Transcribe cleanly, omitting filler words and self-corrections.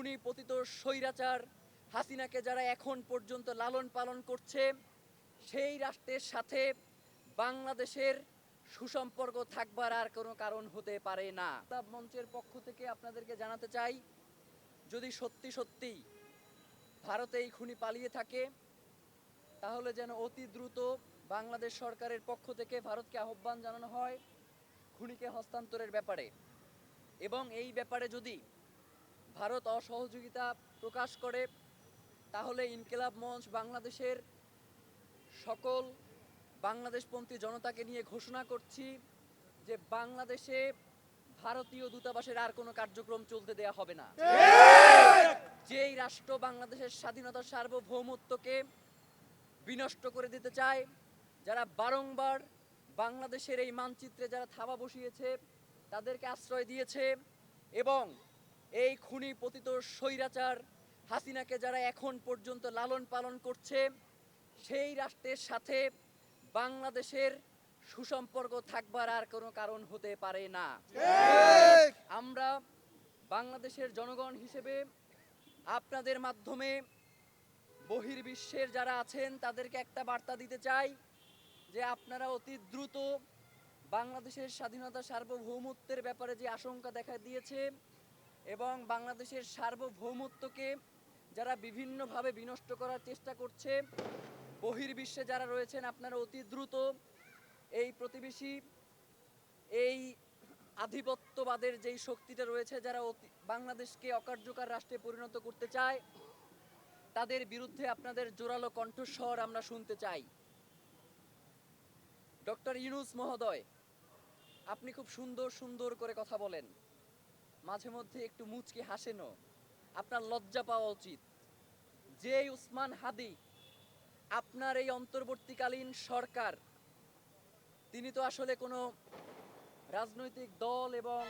খুনি পতিত স্বৈরাচার হাসিনাকে যারা এখন পর্যন্ত লালন পালন করছে, সেই রাষ্ট্রের সাথে বাংলাদেশের সুসম্পর্ক থাকবার আর কোনো কারণ হতে পারে না। মঞ্চের পক্ষ থেকে আপনাদেরকে জানাতে চাই, যদি সত্যি সত্যি ভারতে এই খুনি পালিয়ে থাকে, তাহলে যেন অতি দ্রুত বাংলাদেশ সরকারের পক্ষ থেকে ভারতকে আহ্বান জানানো হয় খুনিকে হস্তান্তরের ব্যাপারে। এবং এই ব্যাপারে যদি ভারত অসহযোগিতা প্রকাশ করে, তাহলে ইনকিলাব মঞ্চ বাংলাদেশের সকল বাংলাদেশপন্থী জনতাকে নিয়ে ঘোষণা করছি যে বাংলাদেশে ভারতীয় দূতাবাসের আর কোনো কার্যক্রম চলতে দেয়া হবে না। যেই রাষ্ট্র বাংলাদেশের স্বাধীনতা সার্বভৌমত্বকে বিনষ্ট করে দিতে চায়, যারা বারংবার বাংলাদেশের এই মানচিত্রে যারা থাবা বসিয়েছে, তাদেরকে আশ্রয় দিয়েছে, এবং এই খুনি পতিত স্বৈরাচার হাসিনাকে যারা এখন পর্যন্ত লালন পালন করছে, সেই রাষ্ট্রের সাথে বাংলাদেশের সুসম্পর্ক থাকবার আর কোনো কারণ হতে পারে না। আমরা বাংলাদেশের জনগণ হিসেবে আপনাদের মাধ্যমে বহির্বিশ্বের যারা আছেন তাদেরকে একটা বার্তা দিতে চাই যে আপনারা অতি দ্রুত বাংলাদেশের স্বাধীনতা সার্বভৌমত্বের ব্যাপারে যে আশঙ্কা দেখা দিয়েছে এবং বাংলাদেশের সার্বভৌমত্বকে যারা বিভিন্নভাবে বিনষ্ট করার চেষ্টা করছে, বহির্বিশ্বে যারা রয়েছেন, আপনারা অতি দ্রুত এই প্রতিবেশী এই আধিপত্যবাদের যেই শক্তিটা রয়েছে, যারা বাংলাদেশকে অকার্যকর রাষ্ট্রে পরিণত করতে চায়, তাদের বিরুদ্ধে আপনাদের জোরালো কণ্ঠস্বর আমরা শুনতে চাই। ডক্টর ইউনূস মহোদয়, আপনি খুব সুন্দর সুন্দর করে কথা বলেন, মাঝে মধ্যে একটু মুচকি হাসেনও, আপনার লজ্জা পাওয়া উচিত। যে উসমান হাদি আপনার এই অন্তর্বর্তীকালীন সরকার, তিনি তো আসলে কোনো রাজনৈতিক দল এবং